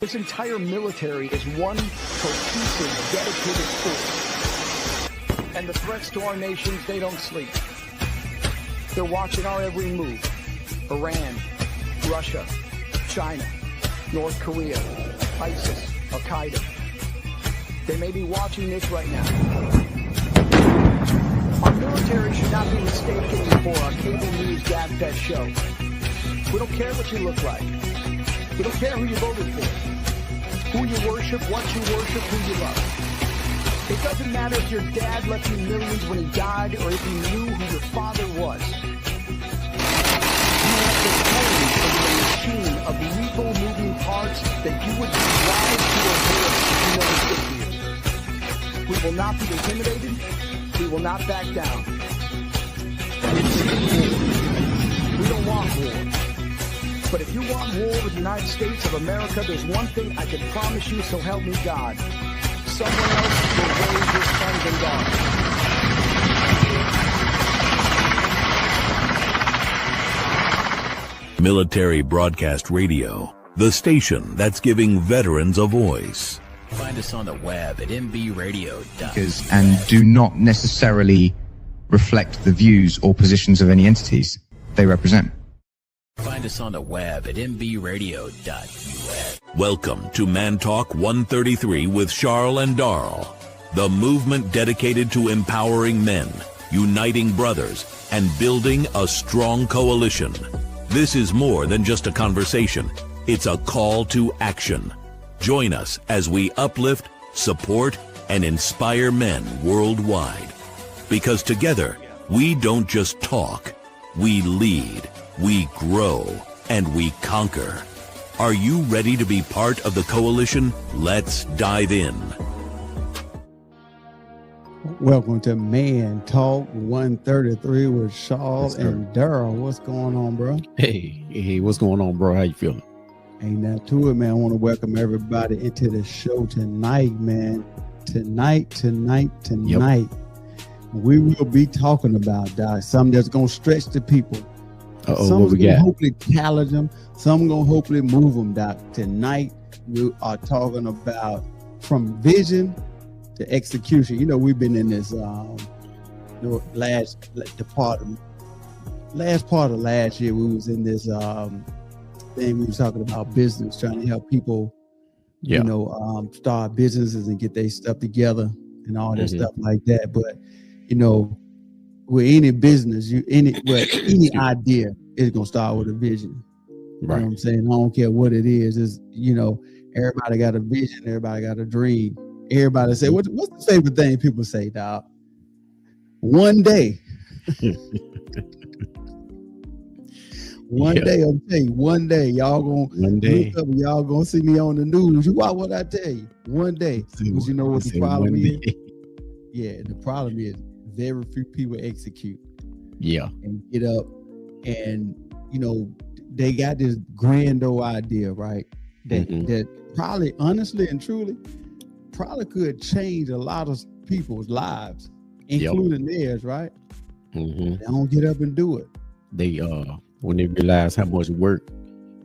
This entire military is one cohesive, dedicated force. And the threats to our nations, they don't sleep. They're watching our every move. Iran, Russia, China, North Korea, ISIS, Al-Qaeda. They may be watching this right now. Our military should not be mistaken for a cable news gab-fed show. We don't care what you look like. We don't care who you voted for, who you worship, what you worship, who you love. It doesn't matter if your dad left you millions when he died or if you knew who your father was. You have the code of a machine of lethal moving parts that you would drive to a horse if you never get here. We will not be intimidated. We will not back down. We don't want war. But if you want war with the United States of America, there's one thing I can promise you, so help me God. Someone else will raise your sons and daughters. Military Broadcast Radio, the station that's giving veterans a voice. Find us on the web at mbradio.com. And do not necessarily reflect the views or positions of any entities they represent. Find us on the web at mbradio.us. Welcome to Man Talk 133 with Charles and Darl, the movement dedicated to empowering men, uniting brothers, and building a strong coalition. This is more than just a conversation. It's a call to action. Join us as we uplift, support, and inspire men worldwide. Because together, we don't just talk, we lead. We grow, and we conquer. Are you ready to be part of the coalition? Let's dive in. Welcome to Man Talk 133 with Charles and Daryl. What's going on, bro? Hey, what's going on, bro? How you feeling? Ain't nothing to it, man. I want to welcome everybody into the show tonight, man. Tonight. Yep. We will be talking about something that's going to stretch the people. Some gonna hopefully challenge them. Some gonna hopefully move them, Doc. Tonight we are talking about from vision to execution. You know, we've been in this last part of last year. We was in this thing. We was talking about business, trying to help people, start businesses and get their stuff together and all that stuff like that. But with any business, any idea is gonna start with a vision. Right. You know what I'm saying? I don't care what it is. It's, everybody got a vision, everybody got a dream. Everybody say, what's the favorite thing people say, dog? One day. One day, I'll tell you, one day, y'all gonna see me on the news. What I tell you? One day. Because you know what the problem is? Yeah, the problem is very few people execute. Yeah. And get up and, they got this grand old idea, right? That probably, honestly and truly, probably could change a lot of people's lives, including theirs, right? They don't get up and do it. They, when they realize how much work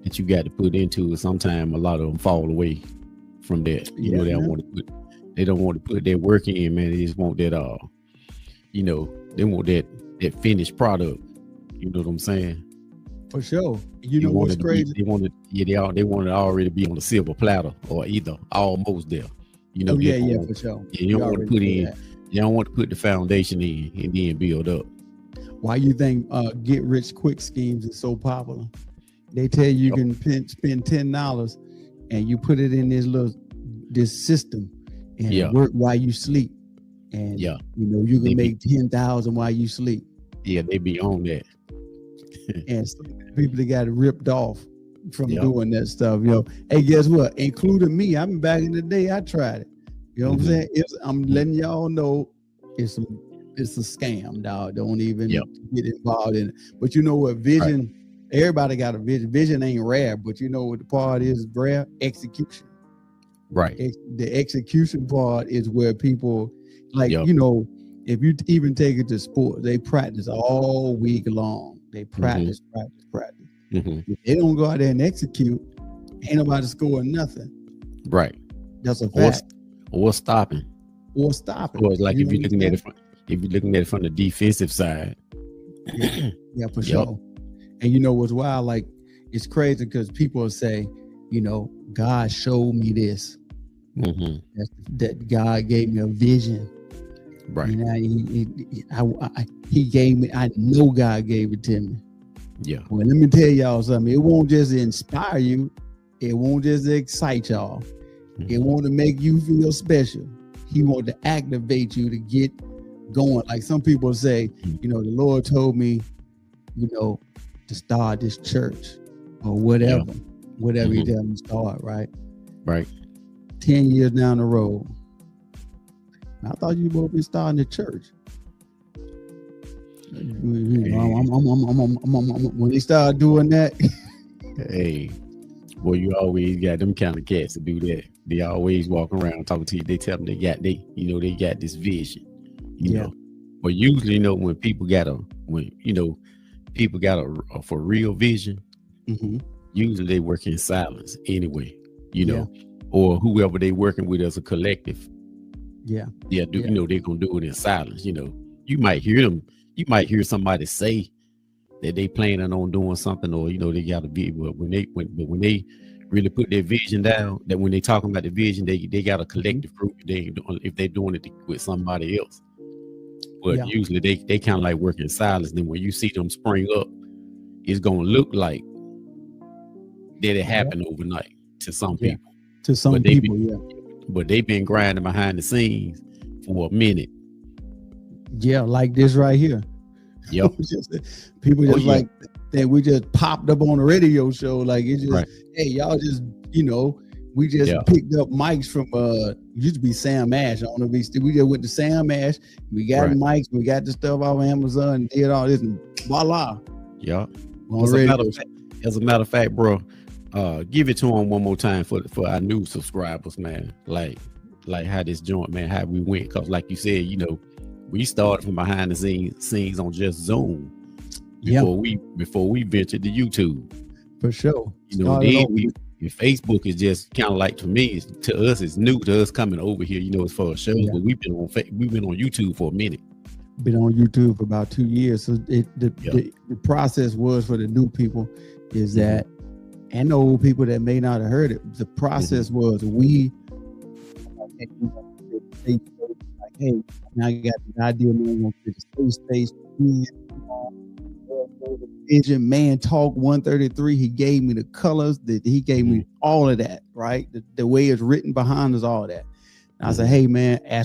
that you got to put into it, sometimes a lot of them fall away from that. They don't want to put that work in, man. They just want that, they want that finished product. You know what I'm saying? For sure. You know what's crazy? They want to already be on the silver platter or either almost there. For sure. You don't want to put in. You don't want to put the foundation in and then build up. Why you think get rich quick schemes is so popular? They tell you can spend $10 and you put it in this system and work while you sleep. And you can make 10,000 while you sleep. Yeah, they be on that. And people that got ripped off from doing that stuff. Hey, guess what? Including me. I mean, back in the day, I tried it. You know what I'm saying? I'm letting y'all know it's a scam, dog. Don't even get involved in it. But you know what? Vision. Everybody got a vision. Vision ain't rare, but you know what the part is rare? Execution. Right. The execution part is where people, if you even take it to sports, they practice all week long. They practice. If they don't go out there and execute, ain't nobody scoring nothing. Right. That's a fact. Or stopping. Or stopping. Or it's like You if you're looking at understand? it, if you're looking at it from the defensive side. Yeah, for Yep. sure. And you know what's wild? Like, it's crazy because people will say, you know, God showed me this. Mm-hmm. That God gave me a vision. Right. You know, he gave me. I know God gave it to me. Yeah. Well, let me tell y'all something. It won't just inspire you. It won't just excite y'all. Mm-hmm. It won't make you feel special. He wants to activate you to get going. Like some people say, you know, the Lord told me, you know, to start this church or whatever, whatever he tell me to start, right? Right. 10 years down the road. I thought you would be starting the church. When they start doing that, hey, boy, you always got them kind of cats to do that. They always walk around talking to you. They tell them they got this vision, you know. But usually, you know, when people got a for real vision, usually they work in silence anyway, you know, or whoever they working with as a collective. You know, they're gonna do it in silence. You know, you might hear somebody say that they planning on doing something, or you know, they got to be. But when they really put their vision down, that when they talking about the vision, they got a collective group. If they're doing it with somebody else, but usually they kind of like work in silence. Then when you see them spring up, it's gonna look like that it happened overnight to some people. To some people, but they've been grinding behind the scenes for a minute. Yeah, like this right here. Yep. People just like that. We just popped up on a radio show. Like it just, hey, y'all just, you know, we just picked up mics from used to be Sam Ash. I don't know if we just went to Sam Ash. We got mics. We got the stuff off of Amazon and did all this, and voila. Yeah. As a matter of fact, bro. Give it to them one more time for our new subscribers, man. Like how this joint, man, how we went. Cause like you said, you know, we started from behind the scenes on just Zoom before we ventured to YouTube. For sure. You know, Facebook is just kind of like, to me, to us, it's new to us coming over here. You know, it's for a show, but we've been on YouTube for a minute. Been on YouTube for about 2 years. So the process was for the new people is that. And the old people that may not have heard it, the process was we like, hey, now I got the idea, man, we're going to the space, vision, man, talk 133. He gave me the colors, he gave me all of that, right? The way it's written behind us, all that. And I said, hey, man, I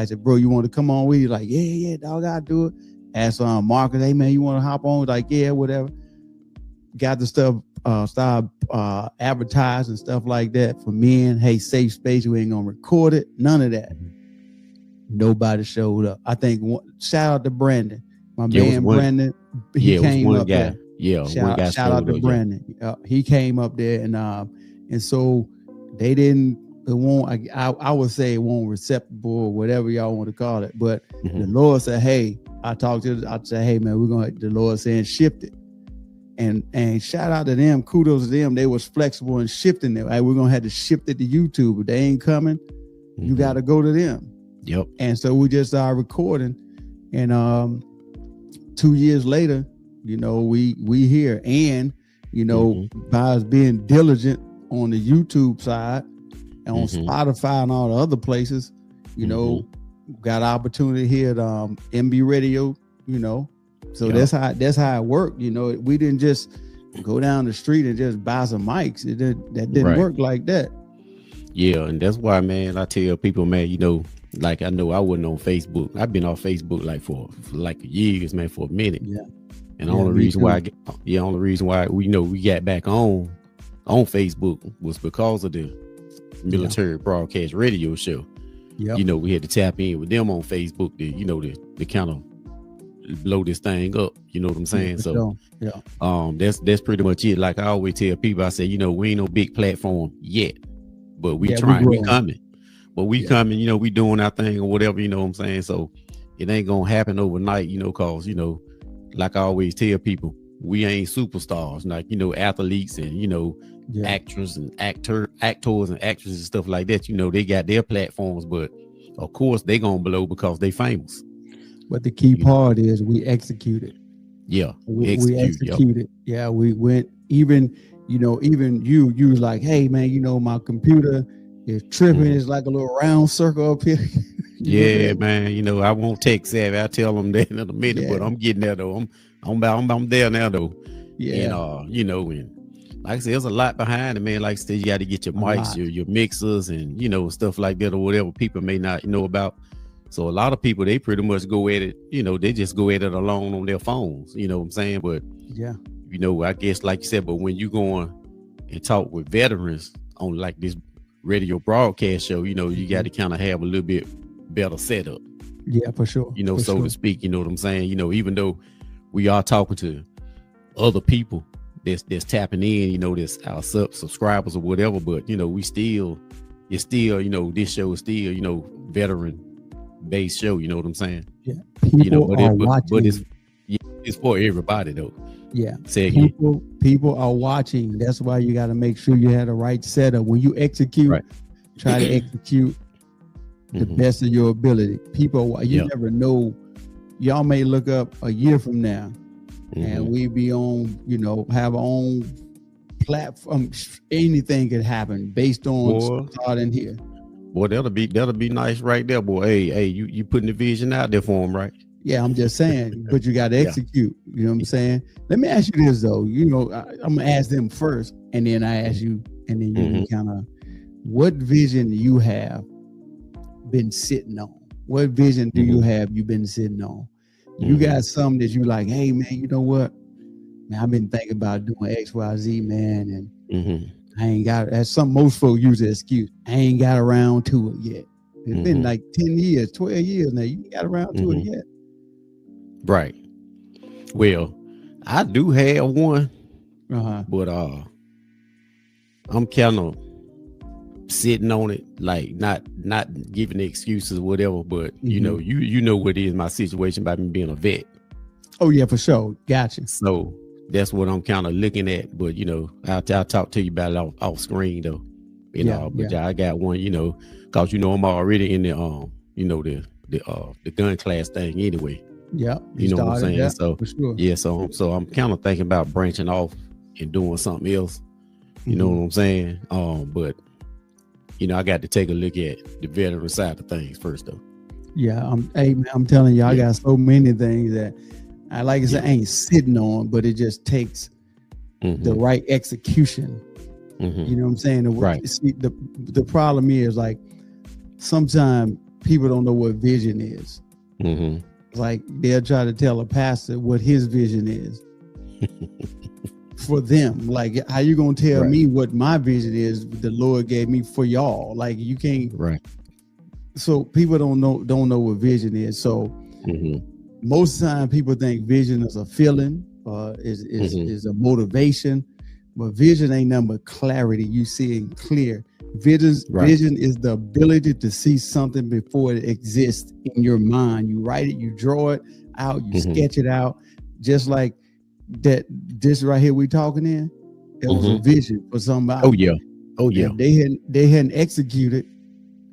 said, bro, you want to come on with you? Like, yeah, dog, I'll do it. Asked Marcus, hey, man, you want to hop on? Like, yeah, whatever. Got the stuff. Start advertising stuff like that for men. Hey, safe space. We ain't gonna record it. None of that. Nobody showed up. I think shout out to Brandon, my man Brandon. He came up there. Shout out to Brandon. He came up there and so they didn't. It won't. I would say it won't receptible or whatever y'all want to call it. But the Lord said, hey, I said, hey man, the Lord saying shift it. And shout out to them, kudos to them. They was flexible and shifting it. Like, we're gonna have to shift it to YouTube. If they ain't coming, you got to go to them. Yep. And so we just started recording, and 2 years later, you know, we here, and you know, by us being diligent on the YouTube side and on Spotify and all the other places, you know, got opportunity here at MB Radio, you know. So that's how it worked. You know, we didn't just go down the street and just buy some mics. That didn't work like that. Yeah, and that's why, man, I tell people, man, you know, like I know I wasn't on Facebook. I've been off Facebook like for years, man, for a minute. Yeah. And the only reason why we know we got back on Facebook was because of the military broadcast radio show. Yeah. You know, we had to tap in with them on Facebook to, you know, to kind of blow this thing up, you know what I'm saying? So that's pretty much it. Like I always tell people, I say, you know, we ain't no big platform yet, but we trying, we coming. But we coming, you know, we doing our thing or whatever, you know what I'm saying? So it ain't gonna happen overnight, you know, cause, you know, like I always tell people, we ain't superstars, like, you know, athletes and, you know, actors and actors and actresses and stuff like that. You know, they got their platforms, but of course they gonna blow because they famous. But the key part is we executed. Yeah, we executed. Yeah, we went. Even you was like, hey man, my computer is tripping. It's like a little round circle up here. Yeah, man. I won't tech savvy. I tell them that in a minute, but I'm getting there though. I'm there now though. Yeah. And and like I said, there's a lot behind it, man. Like I said, you got to get your mics, your mixers, and stuff like that, or whatever people may not know about. So a lot of people, they pretty much go at it, they just go at it alone on their phones. You know what I'm saying? But yeah, I guess like you said, but when you go and talk with veterans on like this radio broadcast show, you got to kind of have a little bit better setup. Yeah, for sure. So to speak, you know what I'm saying? Even though we are talking to other people that's tapping in, that's our subscribers or whatever, but it's still, this show is still, veteran based show, you know what I'm saying? Yeah. People are watching. But it's for everybody though. Yeah. People are watching. That's why you got to make sure you have the right setup. When you execute, try to execute the best of your ability. People, you never know. Y'all may look up a year from now and we be on, have our own platform. Anything could happen based on starting here. Boy, that'll be nice right there, boy. Hey, you putting the vision out there for them, right? Yeah, I'm just saying, but you got to execute. You know what I'm saying? Let me ask you this though. I'm gonna ask them first, and then I ask you, and then you kind of, what vision do you have been sitting on? What vision do you have you been sitting on? You got something that you like, hey man, you know what? Man, I've been thinking about doing XYZ, man, and I ain't got. That's something most folks use as excuse. I ain't got around to it yet. It's been like 10 years, 12 years now. You ain't got around to it yet. Right. Well, I do have one, but I'm kind of sitting on it, like not giving the excuses or whatever. But you know what is my situation by me being a vet. Oh yeah, for sure. Gotcha. So that's what I'm kind of looking at. But I'll talk to you about it off screen though. But I got one, cause I'm already in the the gun class thing anyway. Yeah, you know what I'm saying. So for sure. Yeah, so I'm kind of thinking about branching off and doing something else. You know what I'm saying. But I got to take a look at the veteran side of things first though. Yeah, I'm telling you, I got so many things that I like I said, I ain't sitting on, but it just takes the right execution. You know what I'm saying? Right. See, the problem is like sometimes people don't know what vision is. Like they'll try to tell a pastor what his vision is for them. Like, how you gonna tell me what my vision is? The Lord gave me for y'all. Like you can't. Right. So people don't know what vision is. So most of the time people think vision is a feeling, is a motivation, but vision ain't nothing but clarity. You seeing clear. Vision is the ability to see something before it exists in your mind. You write it, you draw it out, you sketch it out. Just like that, this right here we talking in, it was a vision for somebody. Oh yeah. If they hadn't executed,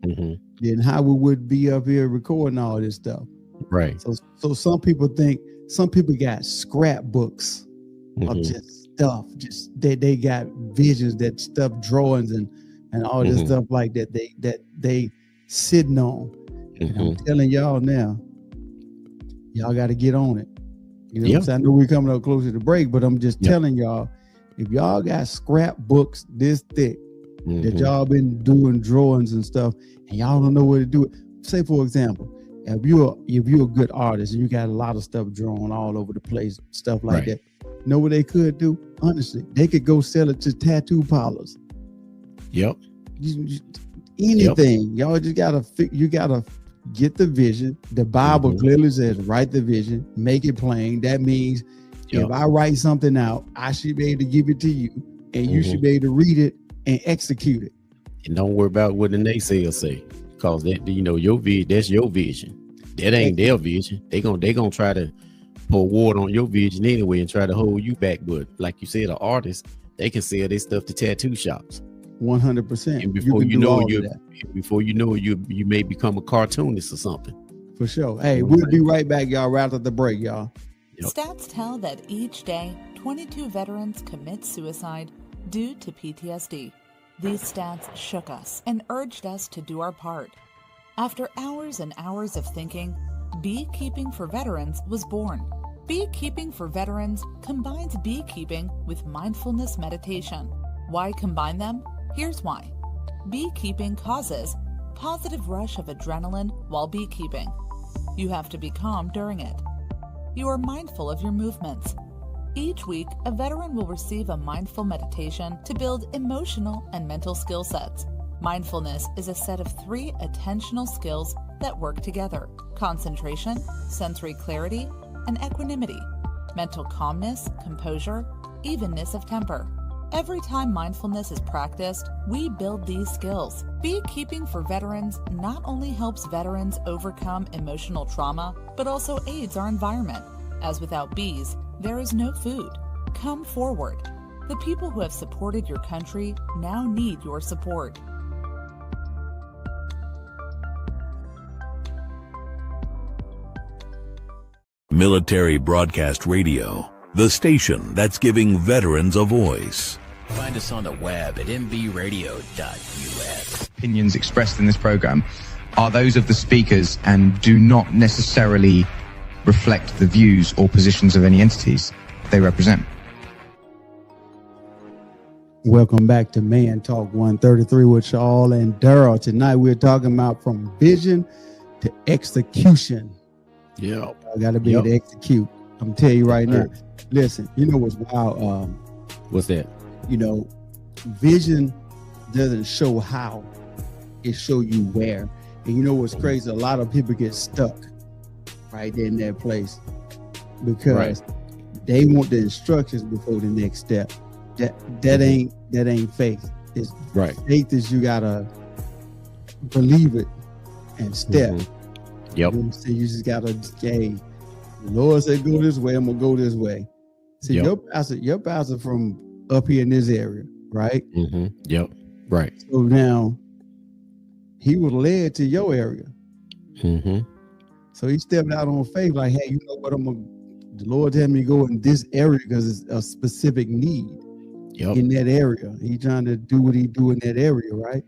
then how we would be up here recording all this stuff. Right. So some people got scrapbooks of just stuff. Just they got visions, that stuff, drawings and all this stuff like that they sitting on. And I'm telling y'all now, y'all got to get on it. You know what I'm saying? I know we're coming up closer to break, but I'm just telling y'all, if y'all got scrapbooks this thick that y'all been doing drawings and stuff, and y'all don't know where to do it. Say for example, if you're a good artist and you got a lot of stuff drawn all over the place, stuff like that, you know what they could do? Honestly, they could go sell it to tattoo parlors. Yep. Anything. Y'all just gotta get the vision. The Bible clearly says write the vision, make it plain. That means if I write something out, I should be able to give it to you, and you should be able to read it and execute it. And don't worry about what the naysayers say, because that your vision, that's your vision. That ain't their vision. They gonna try to pour water on your vision anyway and try to hold you back. But like you said, an artist, they can sell their stuff to tattoo shops. 100%. And before you know it, you may become a cartoonist or something. For sure. Hey, we'll be right back, y'all, right after the break, y'all. Yep. Stats tell that each day, 22 veterans commit suicide due to PTSD. These stats shook us and urged us to do our part. After hours and hours of thinking, Beekeeping for Veterans was born. Beekeeping for Veterans combines beekeeping with mindfulness meditation. Why combine them? Here's why. Beekeeping causes positive rush of adrenaline while beekeeping. You have to be calm during it. You are mindful of your movements. Each week, a veteran will receive a mindful meditation to build emotional and mental skill sets. Mindfulness is a set of 3 attentional skills that work together: concentration, sensory clarity, and equanimity, mental calmness, composure, evenness of temper. Every time mindfulness is practiced, we build these skills. Beekeeping for Veterans not only helps veterans overcome emotional trauma, but also aids our environment, as without bees, there is no food. Come forward. The people who have supported your country now need your support. Military Broadcast Radio, the station that's giving veterans a voice. Find us on the web at mbradio.us. Opinions expressed in this program are those of the speakers and do not necessarily reflect the views or positions of any entities they represent. Welcome back to Man Talk 133 with Shaul and Daryl. Tonight we're talking about from vision to execution. Yeah, I got to be able to execute. I'm telling you right now. Listen, you know what's wild? What's that? You know, vision doesn't show how, it show you where. And you know what's crazy? A lot of people get stuck right there in that place because they want the instructions before the next step. That ain't faith. It's faith is you gotta believe it and step. Yep. You just gotta, hey, the Lord said go this way, I'm gonna go this way. See, your pastor from up here in this area, right? Yep. Right. So now he was led to your area. So he stepped out on faith, like, hey, you know what? The Lord tell me to go in this area because it's a specific need in that area. He trying to do what he do in that area, right?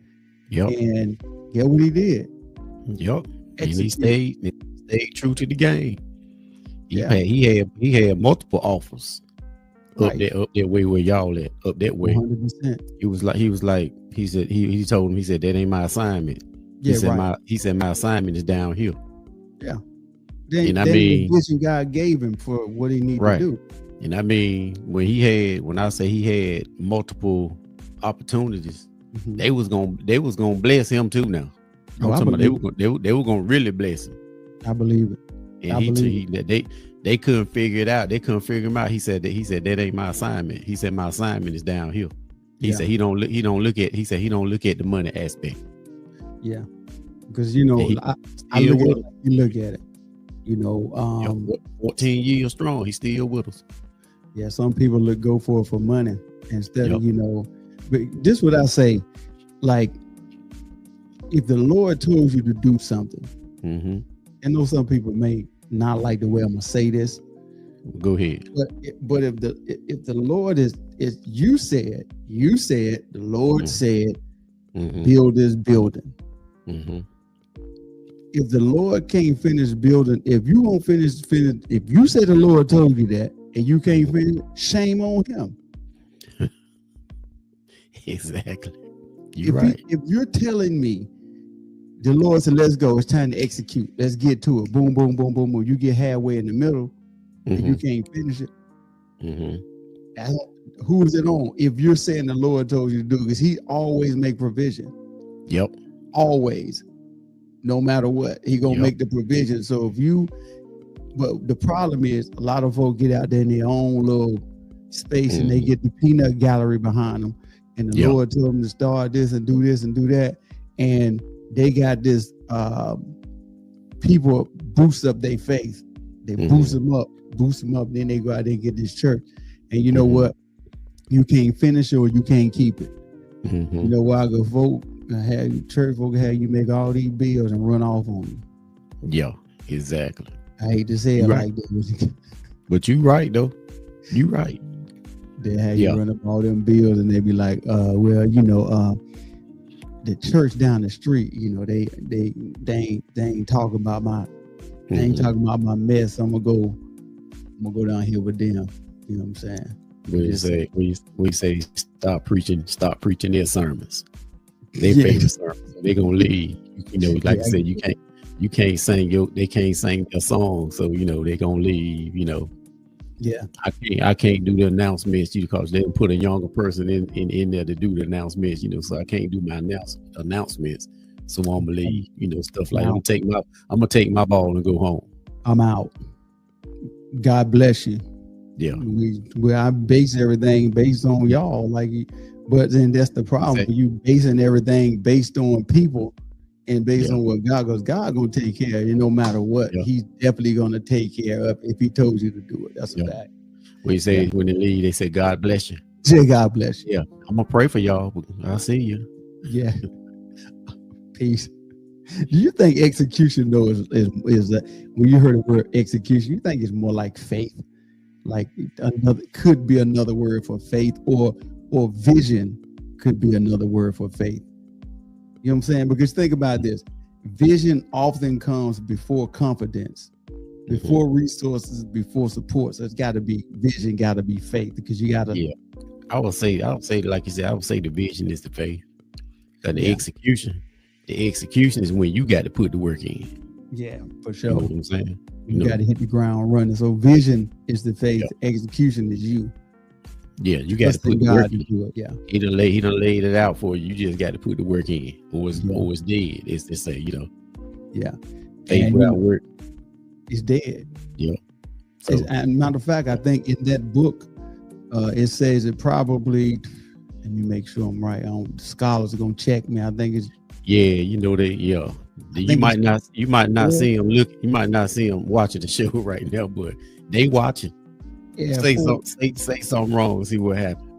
Yep. And get what he did. Yep. And he stayed true to the game. He had multiple offers up that way where y'all at, up that way. 100%. He told him, that ain't my assignment. He said my assignment is down here. Yeah. And I mean, the vision God gave him for what he needed to do. And I mean, when I say he had multiple opportunities, they was gonna bless him too now. They were gonna really bless him. I believe it. And they couldn't figure it out. They couldn't figure him out. He said that ain't my assignment. He said my assignment is down here. He said he don't look at the money aspect. Yeah, because you know I look at it. You know, 14 years strong. He's still with us. Yeah, some people go for it for money instead of, you know. But this is what I say, like, if the Lord told you to do something, I know some people may not like the way I'm gonna say this. Go ahead. But if the Lord is you said the Lord said build this building. If the Lord can't finish building, if you won't finish, if you say the Lord told you that and you can't finish, shame on him. Exactly. You're right. If you're telling me the Lord said, let's go, it's time to execute, let's get to it. Boom, boom, boom, boom, boom. You get halfway in the middle and you can't finish it. Who is it on? If you're saying the Lord told you to do, because he always make provision. Yep. Always. No matter what, he gonna make the provision. So but the problem is a lot of folks get out there in their own little space and they get the peanut gallery behind them. And the Lord told them to start this and do that. And they got this, people boost up their faith. They boost them up, then they go out there and get this church. And you know what? You can't finish it or you can't keep it. Mm-hmm. You know why? Go vote, have church folk have you make all these bills and run off on you. Yeah, exactly. I hate to say it Right. like that. But you right though. You right. They have you run up all them bills and they be like, well, you know, the church down the street, you know, they ain't talking about my they ain't talking about my mess. I'm gonna go down here with them. You know what I'm saying? We say stop preaching their sermons. They favorite sermons. They gonna leave. You know, like I said, you can't sing they can't sing their song, so you know they gonna leave. You know, I can't do the announcements because they put a younger person in there to do the announcements. You know, so I can't do my announcements. So I'm gonna leave. You know, stuff like I'm gonna take my ball and go home. I'm out. God bless you. Yeah, I base everything based on y'all, like, but then that's the problem. You basing everything based on people and based on what God goes. God gonna take care of you no matter what. He's definitely gonna take care of if He told you to do it. That's a fact. When you say when they leave, they say God bless you. Say God bless you. Yeah, I'm gonna pray for y'all. I'll see you. Yeah. Peace. Do you think execution though is that when you heard the word execution, you think it's more like faith? Like could be another word for faith, or vision could be another word for faith. You know what I'm saying? Because think about this. Vision often comes before confidence, before resources, before support. So it's got to be vision, got to be faith, because you got to. Yeah, I would say like you said, I would say the vision is the faith, and the execution is when you got to put the work in. Yeah, for sure. You know what I'm saying? You got to hit the ground running. So vision is the faith. Execution is you. Yeah, you got to put the work in. Yeah, he done laid it out for you. You just got to put the work in, or it's dead. It's to say, you know. Yeah, faith without work, it's dead. Yeah. So, and matter of fact, I think in that book, it says it probably. Let me make sure I'm right. Scholars are gonna check me. I think it's. Yeah, you know they. Yeah. You might not see them look. You might not see them watching the show right now, but they watching. Yeah, say something wrong and see what happens.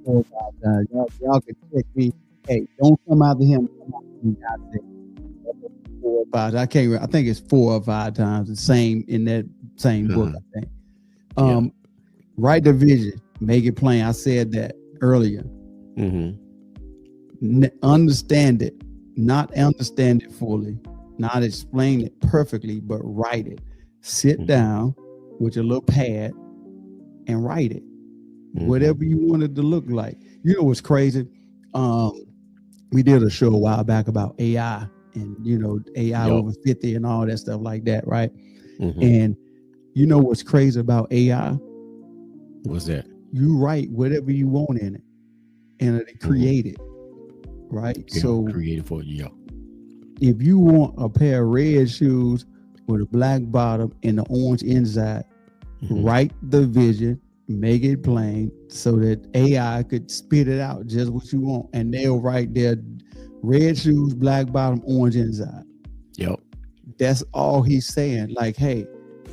Y'all can check me. Hey, don't come out to him. Come out to me. I think 4 or 5. I can't. I think it's 4 or 5 times the same in that same book. I think. Write the vision, make it plain. I said that earlier. Understand it. Not understand it fully, not explain it perfectly, but write it. Sit down with your little pad and write it. Whatever you want it to look like. You know what's crazy? We did a show a while back about AI and, you know, AI over 50 and all that stuff like that, right? And you know what's crazy about AI? What's that? You write whatever you want in it and it create it. Right, so created for you. If you want a pair of red shoes with a black bottom and the orange inside, write the vision, make it plain so that AI could spit it out just what you want, and they'll write their red shoes, black bottom, orange inside. Yep, that's all he's saying. Like, hey,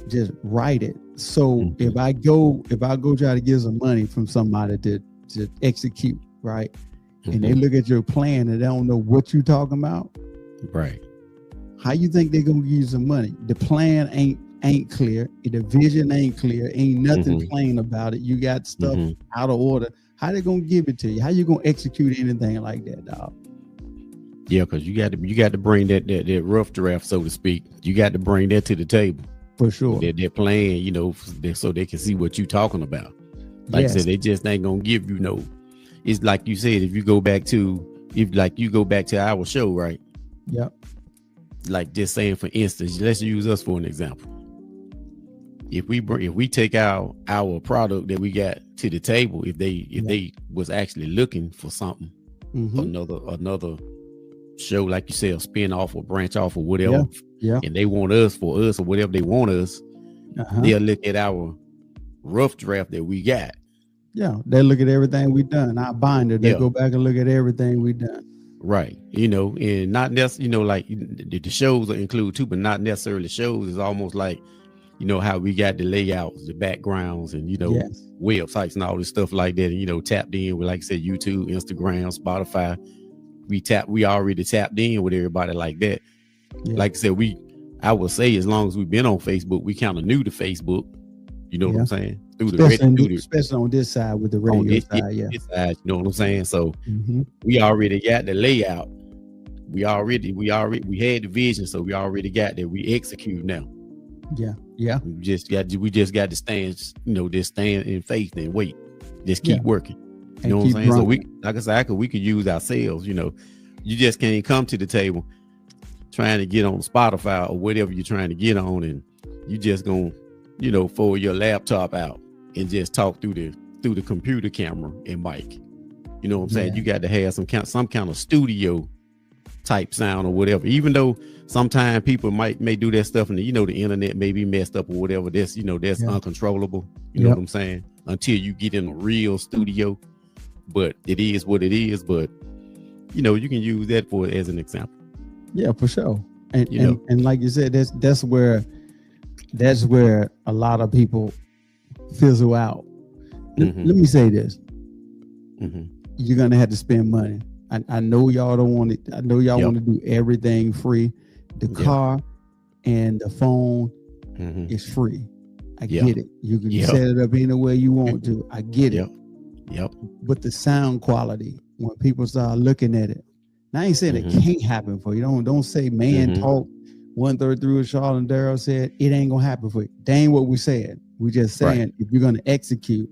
just write it. So if I go try to get some money from somebody to execute, right? And they look at your plan and they don't know what you're talking about. Right. How you think they're gonna give you some money? The plan ain't clear. The vision ain't clear. Ain't nothing plain about it. You got stuff out of order. How they gonna give it to you? How you gonna execute anything like that, dog? Yeah, because you got to bring that rough draft, so to speak. You got to bring that to the table. For sure. That plan, you know, so they can see what you're talking about. Like I said, they just ain't gonna give you no. It's like you said, if you go back to our show, right? Yep. Like just saying, for instance, let's use us for an example. If we take our product that we got to the table, if they was actually looking for something, another show, like you said, a spin off or branch off or whatever, and they want us or whatever they want us, they'll look at our rough draft that we got. Yeah, they look at everything we done. Our binder, they go back and look at everything we done. Right. You know, and not necessarily, you know, like the shows are included too, but not necessarily shows. It's almost like you know, how we got the layouts, the backgrounds, and, you know, Yes. websites and all this stuff like that. And, you know, tapped in with, like I said, YouTube, Instagram, Spotify. We already tapped in with everybody like that. Yeah. Like I said, I would say as long as we've been on Facebook, we kind of new to Facebook. You know what I'm saying? Especially on this side with the radio side, this side, you know what I'm saying? So Mm-hmm. we already got the layout. We had the vision, so we already got that. We execute now. Yeah. We just got to stand, you know, just stand in faith and wait. Just keep working. You know what I'm saying? Growing. So we, like I said, we could use ourselves, you know. You just can't come to the table trying to get on Spotify or whatever you're trying to get on, and you just gonna, you know, fold your laptop out and just talk through the computer camera and mic. You know what I'm saying? You got to have some kind of studio type sound or whatever. Even though sometimes people may do that stuff, and you know, the internet may be messed up or whatever. That's, you know, that's uncontrollable. You know what I'm saying? Until you get in a real studio. But it is what it is. But you know, you can use that as an example. Yeah, for sure. And like you said, that's where a lot of people fizzle out. Let me say this. You're gonna have to spend money. I know y'all don't want it. I know y'all want to do everything free. The car and the phone is free. I get it. You can set it up any way you want to. I get it. But the sound quality, when people start looking at it, now I ain't saying it can't happen for you. Don't say man talk 133 with Charles and Daryl said it ain't gonna happen for you. That ain't what we said. We just saying if you're gonna execute,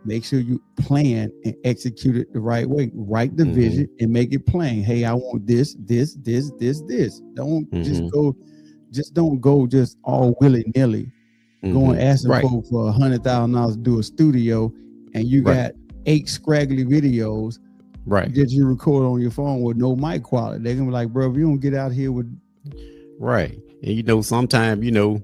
make sure you plan and execute it the right way. Write the vision and make it plain. Hey, I want this. Don't don't go just all willy-nilly. Going asking folks for $100,000 to do a studio, and you got 8 scraggly videos that you record on your phone with no mic quality. They're gonna be like, bro, if you don't get out here with and you know, sometimes, you know,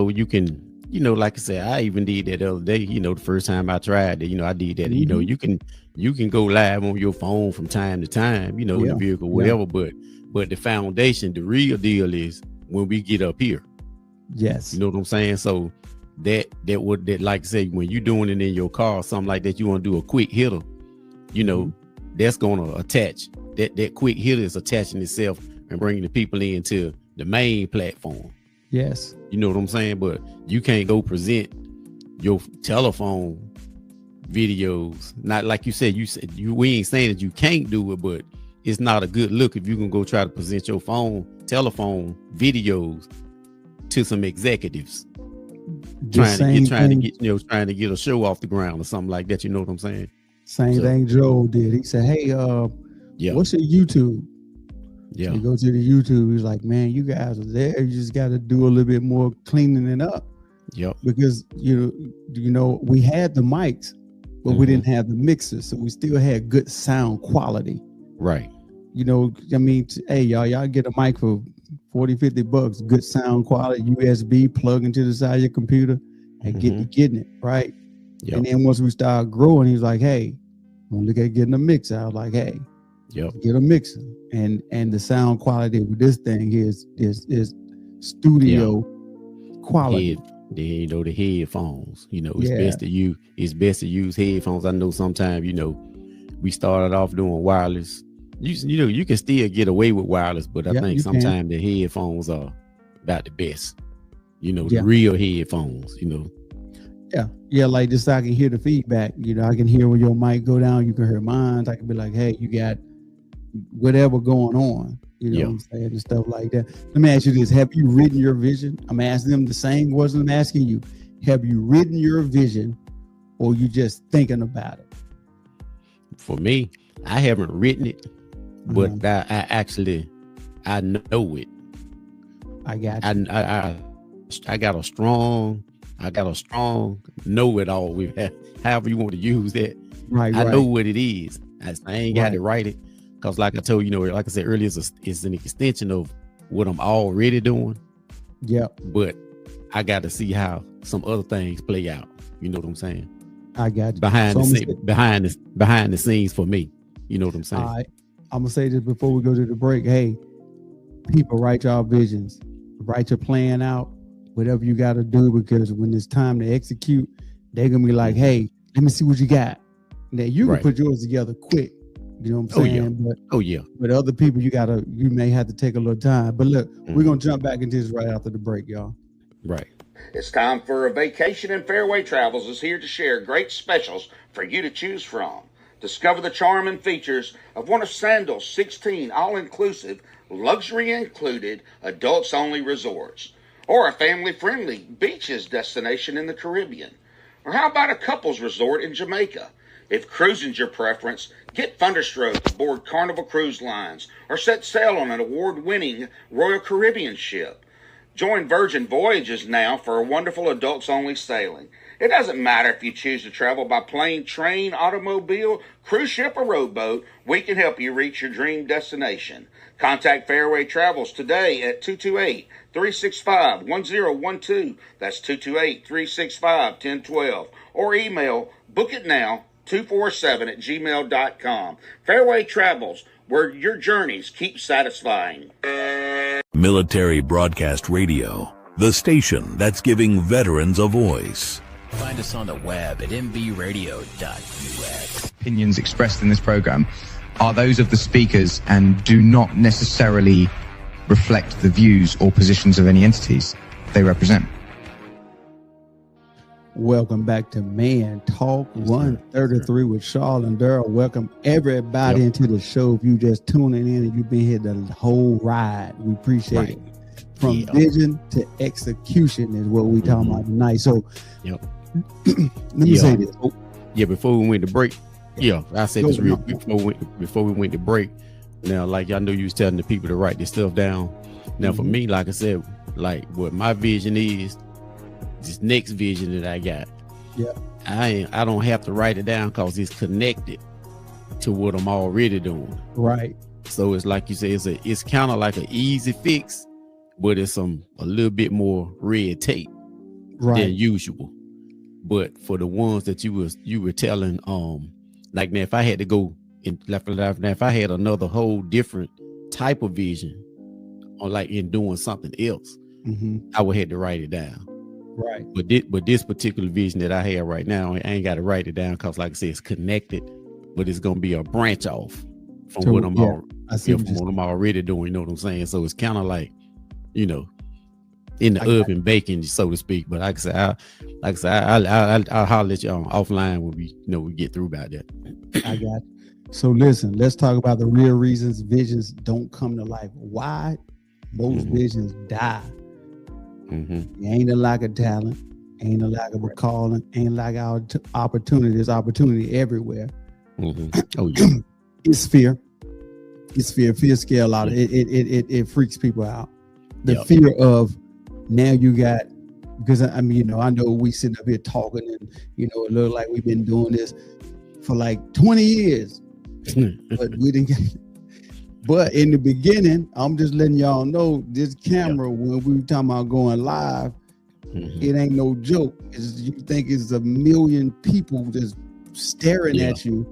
you can, you know, like I said, I even did that the other day. You know, the first time I tried it, you know, I did that. You know, you can go live on your phone from time to time, you know, in the vehicle, whatever. But the foundation, the real deal is when we get up here. Yes. You know what I'm saying? So that like I say, when you're doing it in your car, something like that, you want to do a quick hitter, you know, that's gonna attach. That quick hitter is attaching itself and bringing the people into the main platform. Yes. You know what I'm saying? But you can't go present your telephone videos. Not like you said, we ain't saying that you can't do it, but it's not a good look if you can go try to present your telephone videos to some executives. Trying to get a show off the ground or something like that. You know what I'm saying? Same thing Joe did. He said, hey, what's your YouTube? Yeah. You go to the YouTube, he's like, man, you guys are there. You just got to do a little bit more cleaning it up. Yep. Because you know, we had the mics, but we didn't have the mixers, so we still had good sound quality. Right. You know, I mean, hey, y'all get a mic for $40-$50, good sound quality, USB, plug into the side of your computer, and getting it right. Yep. And then once we started growing, he's like, hey, I'm gonna look at getting a mixer. I was like, hey, get a mixer. And the sound quality with this thing is studio quality. Then, you know, the headphones, you know, it's best to use headphones. I know sometimes, you know, we started off doing wireless. You know, you can still get away with wireless, but I think sometimes the headphones are about the best. You know, the real headphones, you know. Yeah, like just so I can hear the feedback. You know, I can hear when your mic go down, you can hear mine. I can be like, hey, you got whatever going on. You know what I'm saying? And stuff like that. Let me ask you this. Have you written your vision? I'm asking them the same question I'm asking you. Have you written your vision, or you just thinking about it? For me, I haven't written it, but I know it. I got you. I got a strong know-it-all with that, however you want to use that. Right. I know what it is. I ain't got to write it, because like I told you, know, like I said earlier, it's an extension of what I'm already doing. Yeah. But I got to see how some other things play out. You know what I'm saying? I got you. Behind the scenes for me. You know what I'm saying? All right. I'm gonna say this before we go to the break. Hey, people, write your visions, write your plan out, whatever you got to do, because when it's time to execute, they're gonna be like, hey, let me see what you got. Now you can put yours together quick. You know what I'm saying? But other people, you may have to take a little time. But look, we're gonna jump back into this right after the break, y'all. Right. It's time for a vacation, and Fairway Travels is here to share great specials for you to choose from. Discover the charm and features of one of Sandal's 16 all-inclusive, luxury included, adults-only resorts, or a family-friendly beaches destination in the Caribbean. Or how about a couples resort in Jamaica? If cruising's your preference, get thunderstroke aboard Carnival Cruise Lines or set sail on an award-winning Royal Caribbean ship. Join Virgin Voyages now for a wonderful adults-only sailing. It doesn't matter if you choose to travel by plane, train, automobile, cruise ship, or rowboat, we can help you reach your dream destination. Contact Fairway Travels today at 228-365-1012. That's 228-365-1012. Or email bookitnow247@gmail.com. Fairway Travels, where your journeys keep satisfying. Military Broadcast Radio, the station that's giving veterans a voice. Find us on the web at mbradio.us. Opinions expressed in this program are those of the speakers and do not necessarily reflect the views or positions of any entities they represent. Welcome back to Man Talk 133 with Charles and Daryl. Welcome everybody into the show. If you just tuning in and you've been here the whole ride, we appreciate it. From vision to execution is what we talking about tonight. So let me say this. Before we went to break, I said this real quick before we went to break. Now, like I know you was telling the people to write this stuff down. Now, for me, like I said, like what my vision is, this next vision that I got. I don't have to write it down because it's connected to what I'm already doing. Right. So it's like you say, it's kind of like an easy fix, but it's a little bit more red tape than usual. But for the ones that you were telling, like now if I had to go in left now if I had another whole different type of vision, or like in doing something else, I would have to write it down. Right. But this particular vision that I have right now, I ain't got to write it down because, like I said, it's connected, but it's gonna be a branch off from what I'm already doing. You know what I'm saying? So it's kind of like, in the oven baking, so to speak. But like I said, I'll holler at you offline when we get through about that. I got you. So listen, let's talk about the real reasons visions don't come to life. Why most visions die. It ain't a lack of talent, ain't a lack of a calling, ain't lack of opportunity. There's opportunity everywhere. It's fear. It's fear. Fear scare a lot. It freaks people out. The fear of now you got, because I mean, I know we sitting up here talking and it look like we've been doing this for like 20 years, but we didn't get. But in the beginning, I'm just letting y'all know this camera, when we were talking about going live, it ain't no joke. You think it's a million people just staring at you.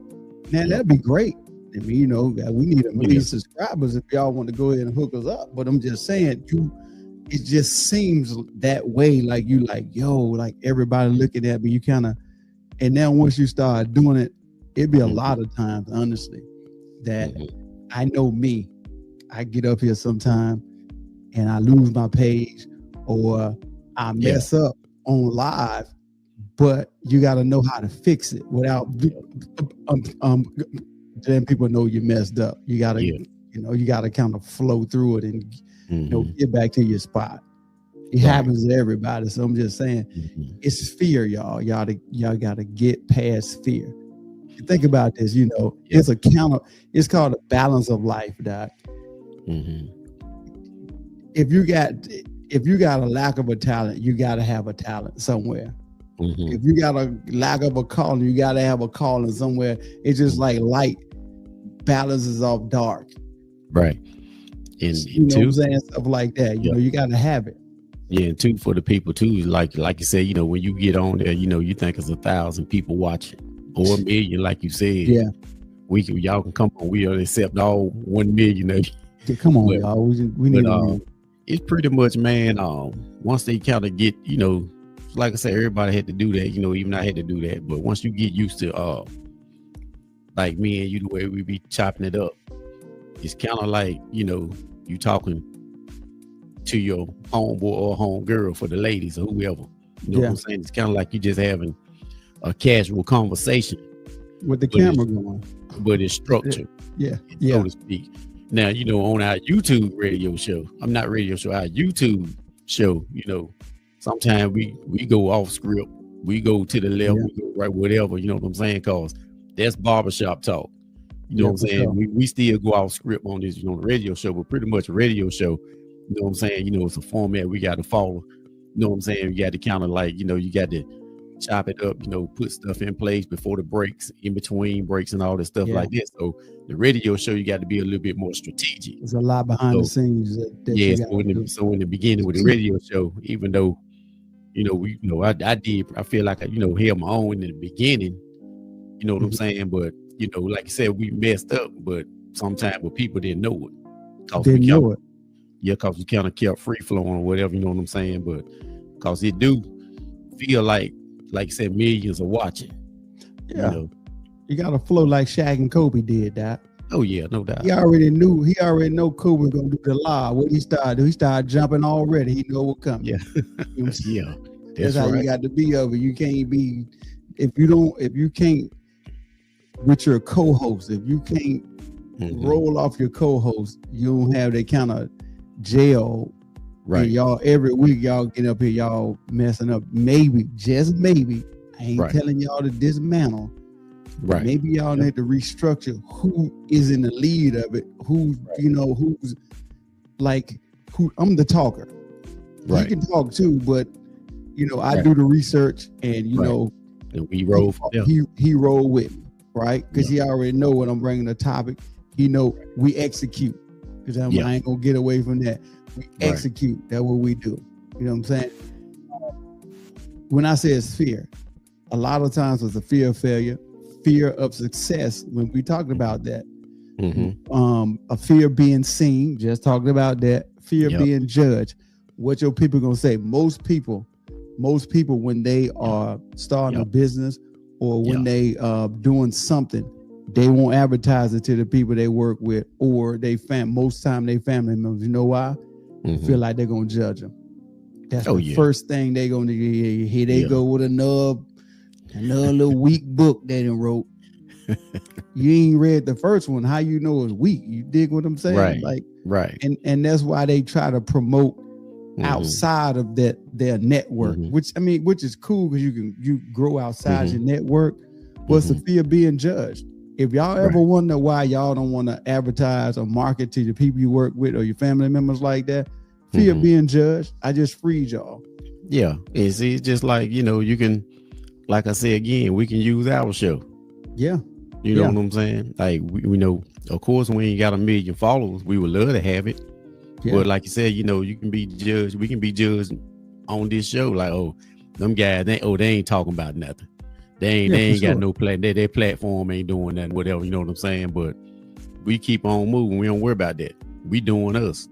Man, that'd be great. I mean, we need a million subscribers if y'all want to go ahead and hook us up. But I'm just saying, it just seems that way. Like like everybody looking at me, you kind of, and now once you start doing it, it'd be a lot of times, honestly, that I know me. I get up here sometime and I lose my page or I mess up on live, but you got to know how to fix it without then people know you messed up. You got to, you got to kind of flow through it and get back to your spot. It happens to everybody. So I'm just saying, it's fear, y'all. Y'all got to get past fear. Think about this, it's it's called a balance of life, Doc. If you got a lack of a talent, you got to have a talent somewhere. If you got a lack of a calling, you got to have a calling somewhere. It's just like light balances off dark. Right. And you know what I'm saying? Stuff like that. You got to have it. Yeah, and two, for the people too, like you said, when you get on there, you think it's 1,000 people watching. Or 1 million, like you said. Y'all can come on. We'll accept all 1 million. Come on, y'all. We need it's pretty much, man. Once they kind of get, like I said, everybody had to do that. Even I had to do that. But once you get used to, like me and you, the way we be chopping it up, it's kind of like, you talking to your homeboy or homegirl for the ladies or whoever. You know what I'm saying? It's kind of like you just having a casual conversation with the camera going, but it's structured. So to speak. Now, on our YouTube radio show, our YouTube show, sometimes we go off script, we go to the left, we go right, whatever, you know what I'm saying? Cause that's barbershop talk. You know what I'm saying? Sure. We still go off script on this, the radio show, but pretty much a radio show, you know what I'm saying? It's a format we got to follow. You know what I'm saying? You got to kind of like, you got to chop it up, put stuff in place before the breaks, in between breaks and all this stuff like this. So the radio show, you got to be a little bit more strategic. There's a lot behind the scenes. So in the beginning with the radio show, even though, I feel like I held my own in the beginning, you know what I'm saying? But, like I said, we messed up, but sometimes people didn't know it. Didn't know it. Yeah, because we kind of kept free flowing or whatever, you know what I'm saying? But because it do feel like you said, millions are watching. Yeah. You got to flow like Shaq and Kobe did that. Oh, yeah, no doubt. He already know Kobe was going to do the live. What he started, he started jumping already. He know what coming. Yeah. Yeah. That's how you got to be over. You can't be, if you can't, with your co-host, if you can't roll off your co-host, you don't have that kind of jail. Right. And y'all, every week, y'all get up here, y'all messing up. Maybe, just maybe, I ain't telling y'all to dismantle. Right. Maybe y'all need to restructure who is in the lead of it. Who's I'm the talker. Right. You can talk too, but I do the research and and we roll. He roll with me, right? Because he already know when I'm bringing a topic. He know we execute. Because I ain't gonna get away from that. We execute. That's what we do. You know what I'm saying? When I say it's fear, a lot of times it's a fear of failure, fear of success. When we talked about that, a fear of being seen. Just talking about that. Fear of being judged. What your people gonna say? Most people, when they are starting a business or when they doing something, they won't advertise it to the people they work with or most time they family members. You know why? Feel like they're gonna judge them. That's the first thing they gonna do. Here they go with another little weak book they done wrote. You ain't read the first one. How you know it's weak? You dig what I'm saying? Right. And that's why they try to promote outside of their network, which is cool because you grow outside your network. What's the fear of being judged? If y'all ever wonder why y'all don't want to advertise or market to the people you work with or your family members like that, fear of being judged, I just freed y'all. Yeah. It's just like, you can, like I said again, we can use our show. Yeah. You know what I'm saying? Like, we know, of course, we ain't got 1 million followers. We would love to have it. Yeah. But like you said, you can be judged. We can be judged on this show. Like, oh, them guys, they ain't talking about nothing. They ain't got no plan. Their platform ain't doing nothing, whatever. You know what I'm saying? But we keep on moving. We don't worry about that. We doing us.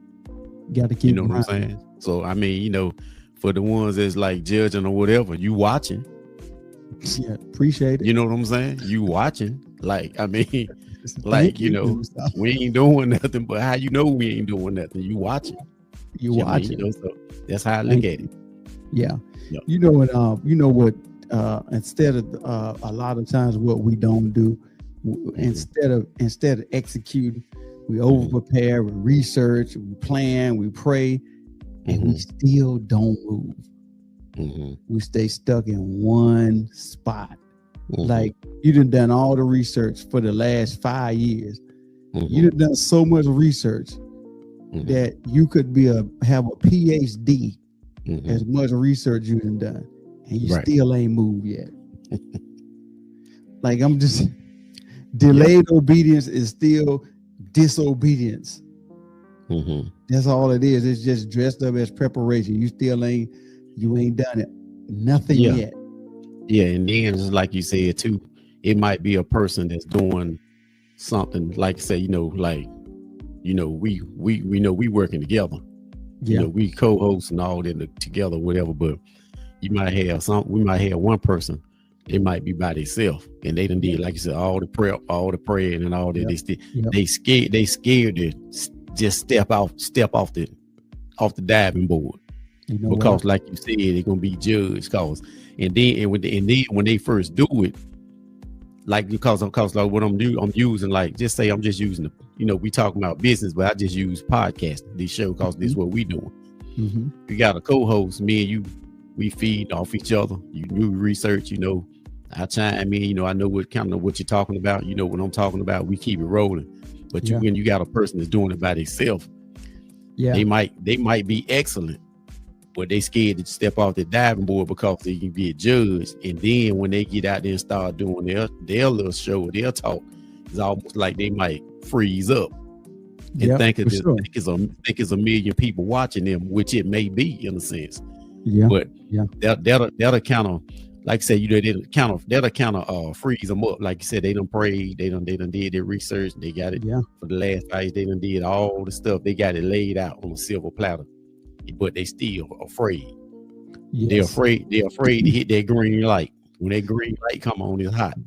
Got to keep. You know what I'm saying? So for the ones that's like judging or whatever, you watching. Yeah, appreciate it. You know what I'm saying? You watching. Like, we ain't doing nothing. But how we ain't doing nothing? You watching. You watching. So that's how I look at it. Yeah. Yep. You know what? Instead of a lot of times what we don't do, instead of executing, we over prepare, we research, we plan, we pray, and we still don't move. We stay stuck in one spot. Like you done all the research for the last 5 years. You done so much research that you could have a PhD as much research you done. And you still ain't moved yet. Like I'm just delayed obedience is still disobedience. That's all it is. It's just dressed up as preparation. You ain't done it. Nothing yet. Yeah, and then just like you said too, it might be a person that's doing something like say, we know we working together. You know, we co-hosts and all that together, whatever. But we might have one person. They might be by themselves, and they done did, like you said, all the prep, all the praying, and all that. They scared to just step off the diving board, because, like you said, they're gonna be judged. And then when they first do it, like because like what I'm using, like just say I'm just using we talking about business, but I just use podcasting this show because this is what we doing. We got a co-host, me and you. We feed off each other. You do research, I chime in, I know what you're talking about. You know what I'm talking about. We keep it rolling. But when you got a person that's doing it by themselves, they might be excellent, but they scared to step off the diving board because they can get judged. And then when they get out there and start doing their little show, their talk, it's almost like they might freeze up and think it's a million people watching them, which it may be in a sense. But that'll kind of, like I said, that'll kind of freeze them up. Like you said, they done prayed, they done did their research, they got it for the last fight. They done did all the stuff, they got it laid out on a silver platter, but they still afraid. They're afraid to hit that green light. When that green light come on, it's hot.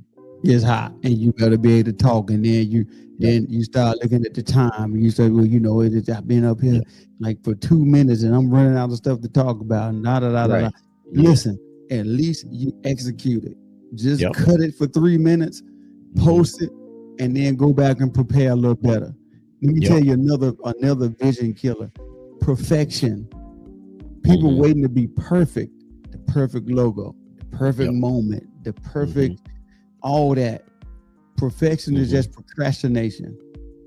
It's hot, and you better be able to talk. And then you start looking at the time, and you say, well, I've been up here like for 2 minutes, and I'm running out of stuff to talk about. And da. Listen, at least you execute it. Just cut it for 3 minutes, post it, and then go back and prepare a little better. Let me tell you another vision killer: perfection. People waiting to be perfect. The perfect logo, the perfect moment, the perfect. All that. Perfection is just procrastination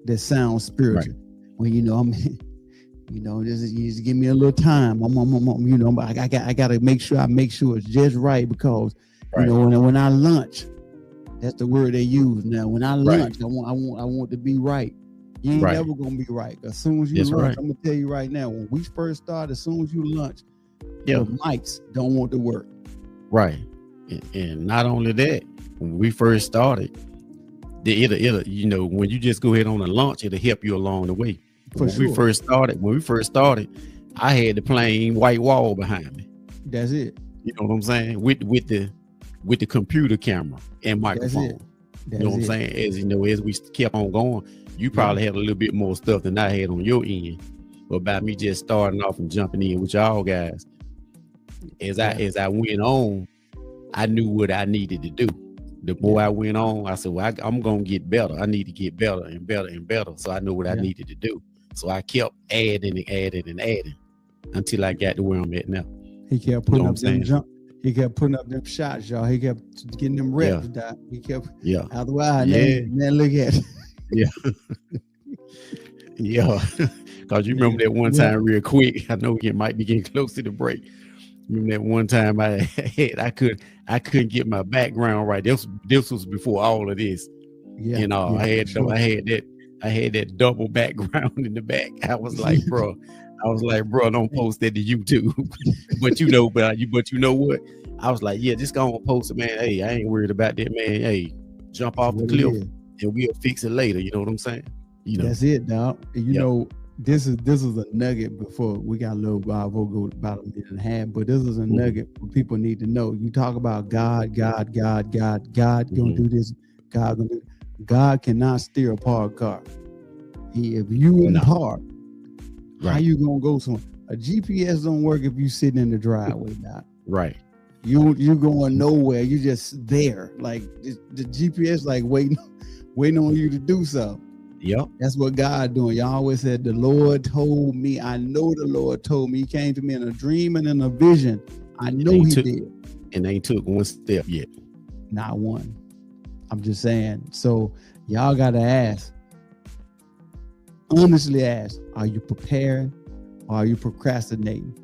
that sounds spiritual. Well, just give me a little time. I gotta make sure it's just right, because when I lunch, that's the word they use now. When I lunch, I want to be right. You ain't never gonna be right. As soon as you lunch, I'm gonna tell you right now, when we first started, as soon as you lunch, the mics don't want to work. Right. And not only that, when we first started, it'll when you just go ahead on a lunch, it'll help you along the way. When we first started, I had the plain white wall behind me. That's it. You know what I'm saying? With the computer camera and microphone. You know what I'm saying? As we kept on going, you probably had a little bit more stuff than I had on your end. But by me just starting off and jumping in with y'all guys, as I went on, I knew what I needed to do. The more I went on, I said, well, I'm going to get better. I need to get better and better and better. So I knew what I needed to do. So I kept adding and adding and adding until I got to where I'm at now. He kept putting up them He kept putting up them shots, y'all. He kept getting them reps. He kept otherwise, man, look at it. Because you remember that one time real quick. I know it might be getting close to the break. Remember that one time I couldn't get my background right. This was before all of this. I had that double background in the back. I was like, bro, don't post that to YouTube. but you know what? I was like, just go on post it, man. Hey, I ain't worried about that, man. Hey, jump off the cliff and we'll fix it later. You know what I'm saying? That's it, dog. This is a nugget before we got a little while. We'll go about a minute and a half, but this is a nugget people need to know. You talk about God gonna do this. God cannot steer a parked car. If you in park, how you gonna go somewhere? A GPS don't work if you sitting in the driveway now. Right. You going nowhere. You just there. Like the GPS like waiting on you to do something. Yep. That's what God doing. Y'all always said, the Lord told me. I know the Lord told me. He came to me in a dream and in a vision. I know he did. And they took one step yet. Not one. I'm just saying. So y'all got to ask. Honestly ask, are you preparing or are you procrastinating?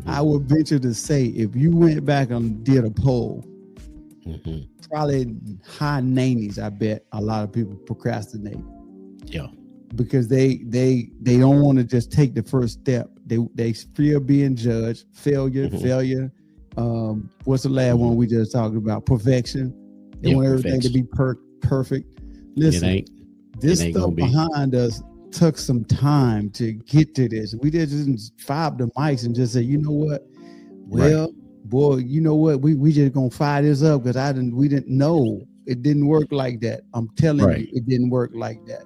I would venture to say, if you went back and did a poll, probably high 90s, I bet a lot of people procrastinate. Yeah, because they don't want to just take the first step. They fear being judged, failure. What's the last one we just talked about? Perfection. They want everything to be perfect. Listen, this stuff behind us took some time to get to this. We didn't fire up the mics and just say, you know what? Well, boy, you know what? We just gonna fire this up because we didn't know it didn't work like that. I'm telling you, it didn't work like that.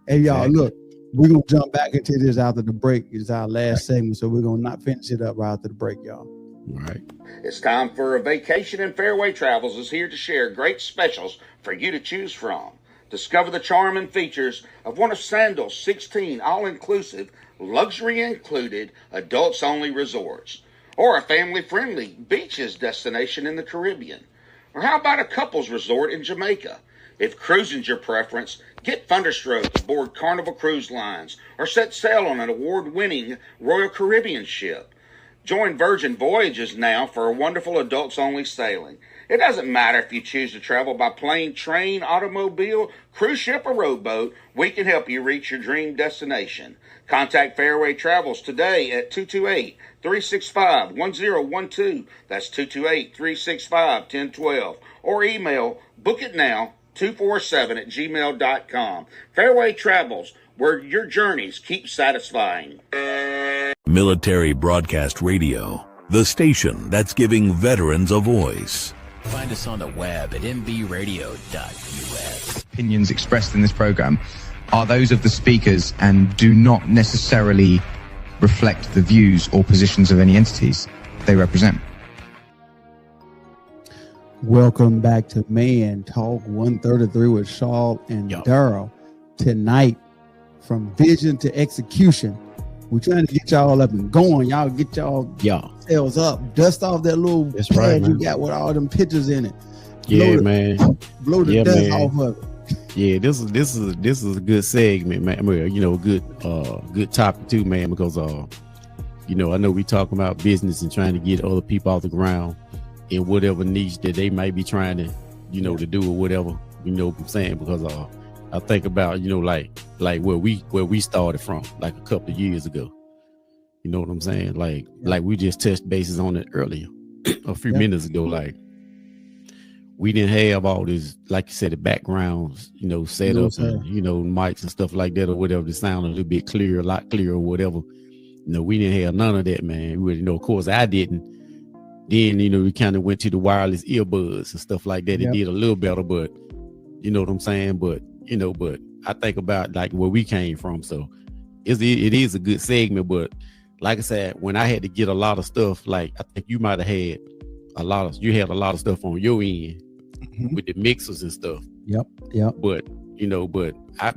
Hey, y'all, look, we're gonna jump back into this after the break. It's our last segment, so we're gonna not finish it up right after the break, y'all. Right. It's time for a Vacation and Fairway Travels is here to share great specials for you to choose from. Discover the charm and features of one of Sandals' 16 all-inclusive, luxury-included, adults-only resorts. Or a family-friendly beaches destination in the Caribbean. Or how about a couples resort in Jamaica? If cruising's your preference, get Thunderstroke aboard Carnival Cruise Lines or set sail on an award-winning Royal Caribbean ship. Join Virgin Voyages now for a wonderful adults-only sailing. It doesn't matter if you choose to travel by plane, train, automobile, cruise ship, or rowboat, we can help you reach your dream destination. Contact Fairway Travels today at 228-365-1012. That's 228-365-1012. Or email bookitnow247@gmail.com. Fairway Travels, where your journeys keep satisfying. Military Broadcast Radio, the station that's giving veterans a voice. Find us on the web at mbradio.us. Opinions expressed in this program are those of the speakers and do not necessarily reflect the views or positions of any entities they represent. Welcome back to Man Talk 133 with Shaw and Daryl. Tonight, from vision to execution, we're trying to get y'all up and going. Y'all get y'all cells up. Dust off that little pad you got with all them pictures in it. Blow the dust off of it. Yeah, this is a good segment, man. You know, good topic too, man, because you know, I know we talking about business and trying to get other people off the ground in whatever niche that they might be trying to, you know, to do or whatever. You know what I'm saying? Because I think about, you know, like where we started from, like a couple of years ago. You know what I'm saying? Like we just touched bases on it earlier, a few minutes ago. Like, we didn't have all this, like you said, the backgrounds, you know, set up and, you know, mics and stuff like that or whatever to sound a little bit clearer, a lot clearer or whatever. You know, we didn't have none of that, man. We, you know, of course I didn't. Then, you know, we kind of went to the wireless earbuds and stuff like that. It did a little better, but you know what I'm saying? But, you know, but I think about like where we came from. So it is a good segment, but like I said, when I had to get a lot of stuff, like I think you might have had a lot of stuff on your end with the mixers and stuff. Yep. But you know, I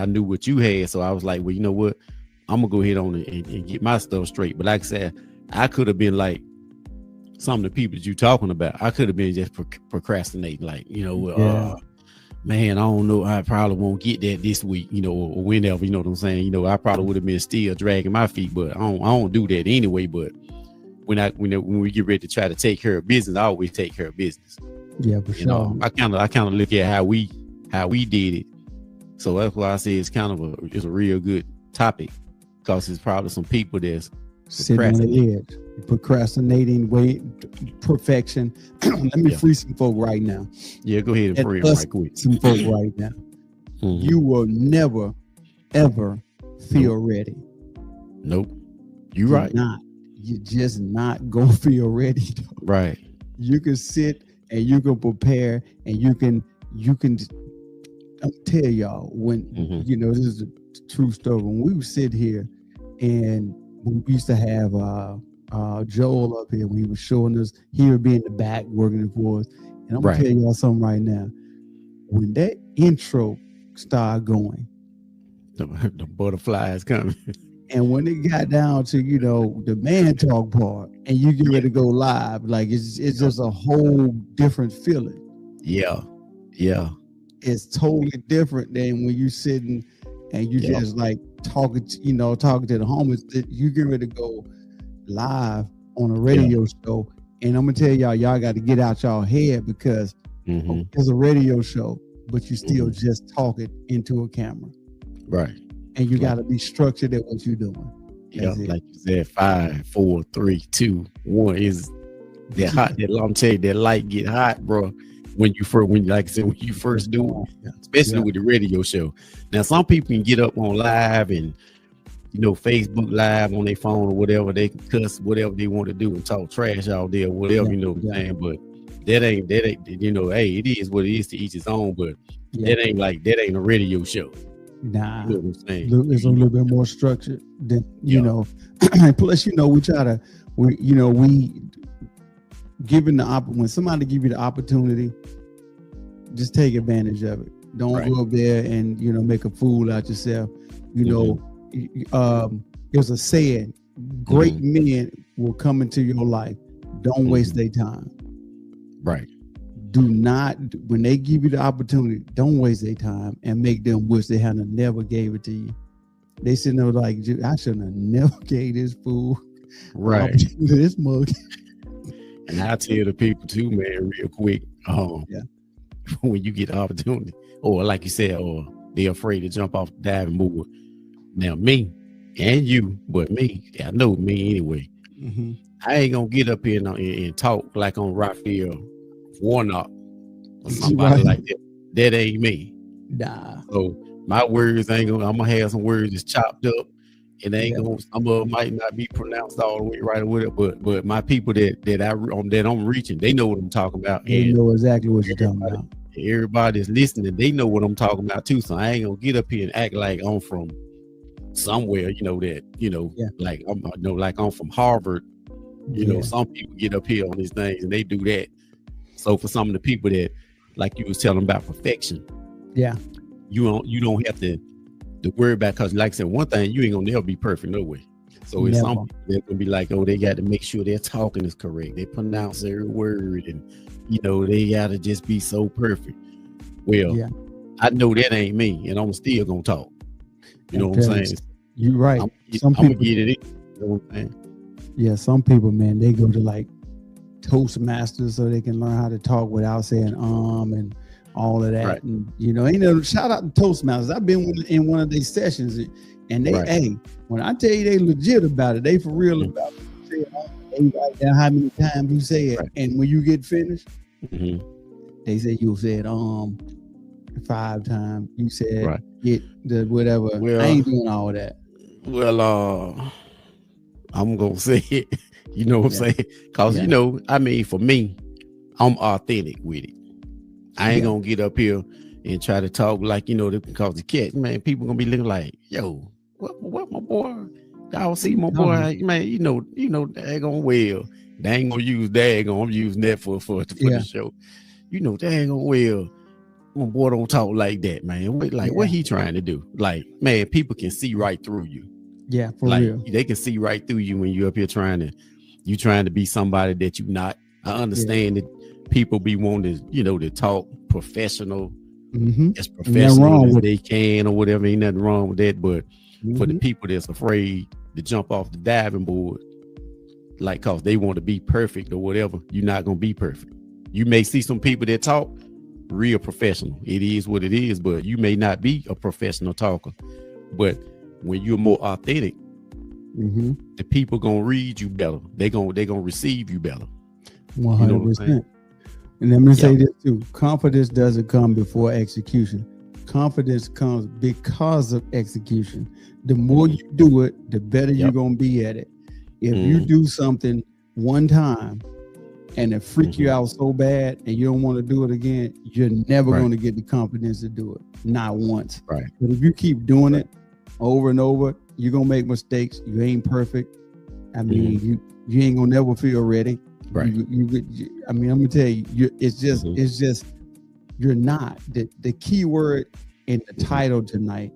knew what you had, so I was like, well, you know what, I'm gonna go ahead on and get my stuff straight. But like I said, I could have been like some of the people that you talking about. I could have been just procrastinating, like, you know, man, I don't know, I probably won't get that this week, you know, or whenever, you know what I'm saying. You know, I probably would have been still dragging my feet, but I don't do that anyway. But when we get ready to try to take care of business, I always take care of business. Yeah, for sure. You know, I kind of look at how we did it. So that's why I say it's kind of a real good topic, because it's probably some people that's sitting on the edge, procrastinating, perfection. Let me free some folk right now. Yeah, go ahead and free them right quick. Some folk right now. You will never, ever feel ready. Nope. You're right. You're just not gonna feel ready. Right. You can sit and you can prepare and you can I'll tell y'all when you know, this is a true story. When we would sit here and we used to have Joel up here, when he was showing us, he would be in the back working for us. And I'm gonna tell y'all something right now. When that intro started going, the butterflies coming. And when it got down to, you know, the Man Talk part and you get ready to go live, like it's just a whole different feeling. Yeah. It's totally different than when you sitting and you just like talking to the homies. You get ready to go live on a radio show. And I'm gonna tell y'all got to get out y'all head, because it's a radio show, but you still just talking into a camera. Right. And you got to be structured at what you're doing. Yeah, like you said, 5, 4, 3, 2, 1 is that hot. I'm telling you, that light get hot, bro. when like I said, when you first do it, especially with the radio show. Now, some people can get up on live and Facebook Live on their phone or whatever. They can cuss whatever they want to do and talk trash out there, whatever, what I'm saying. But that ain't, hey, it is what it is, to each his own, but that ain't a radio show. Nah, you know what I'm saying? It's a little bit more structured than, plus, we try to, we given when somebody give you the opportunity, just take advantage of it. Don't go up there and, make a fool out yourself. There's a saying, great men will come into your life. Don't waste their time. Right. Do not, when they give you the opportunity, don't waste their time and make them wish they hadn't never gave it to you. They sitting there like, I shouldn't have never gave this fool this mug. And I tell the people too, man, real quick, when you get the opportunity, or like you said, or they're afraid to jump off the diving board. Now, me and you, but me, I know me anyway. I ain't gonna get up here and talk like on Raphael Warnock or somebody like that. That ain't me. Nah. So my words I'm gonna have some words that's chopped up. It ain't gonna, some of them might not be pronounced all the way right with it, but my people that I'm reaching, they know what I'm talking about. They know exactly what you're talking about. Everybody that's listening, they know what I'm talking about too. So I ain't gonna get up here and act like I'm from somewhere, like I'm from Harvard. Some people get up here on these things and they do that. So for some of the people that, like you was telling about perfection, you don't have to worry about, because like I said, one thing, you ain't gonna never be perfect no way. So it's some people that gonna be like, oh, they got to make sure their talking is correct, they pronounce every word, and they gotta just be so perfect. Well, I know that ain't me, and I'm still gonna talk. You know what I'm saying? You're right. I'm gonna get it in. You know what I'm saying? Yeah, some people, man, they go to like Toastmasters so they can learn how to talk without saying and all of that. Right. And shout out to Toastmasters. I've been in one of these sessions, and they, hey, when I tell you they legit about it, they for real about it. They write down how many times you say it, and when you get finished, they say you said 5 times. You said get the whatever. Well, I ain't doing all of that. Well, I'm gonna say it. You know what I'm saying? Because for me, I'm authentic with it. I ain't gonna get up here and try to talk like because the cat, man, people gonna be looking like, yo, what my boy? Y'all see my boy, man? Daggone well. They ain't gonna use daggone. I'm using that for the show. Daggone well. My boy don't talk like that, man. What he trying to do? Like, man, people can see right through you. Yeah, for real. They can see right through you when you're up here trying to be somebody that you're not. I understand that people be wanting to, to talk professional, as professional as they can or whatever. Ain't nothing wrong with that. But for the people that's afraid to jump off the diving board, like, cause they want to be perfect or whatever, you're not gonna be perfect. You may see some people that talk real professional. It is what it is, but you may not be a professional talker. But when you're more authentic, the people gonna read you better. They gonna receive you better. 100%. And let me say this too: confidence doesn't come before execution. Confidence comes because of execution. The more you do it, the better you're gonna be at it. If you do something one time and it freaks you out so bad and you don't want to do it again, you're never going to get the confidence to do it. Not once. Right. But if you keep doing it over and over, you're going to make mistakes. You ain't perfect. I mean, you ain't going to never feel ready. Right. I mean, I'm going to tell you, it's just, you're not. The key word in the title tonight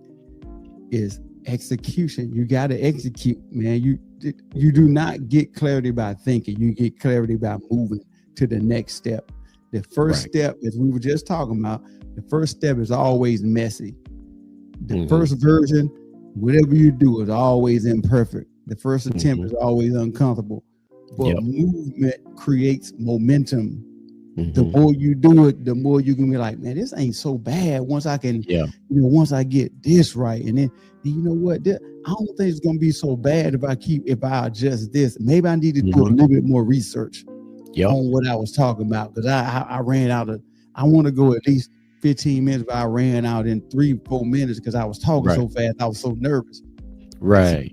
is execution. You got to execute, man. You do not get clarity by thinking. You get clarity by moving to the next step. The first step, as we were just talking about, the first step is always messy. The first version, whatever you do, is always imperfect. The first attempt is always uncomfortable. But movement creates momentum. The more you do it, the more you can be like, man, this ain't so bad. Once I can, once I get this right, and then you know what? I don't think it's gonna be so bad if I adjust this. Maybe I need to do a little bit more research on what I was talking about, because I ran out I want to go at least 15 minutes, but I ran out in 3-4 minutes because I was talking so fast. I was so nervous. Right.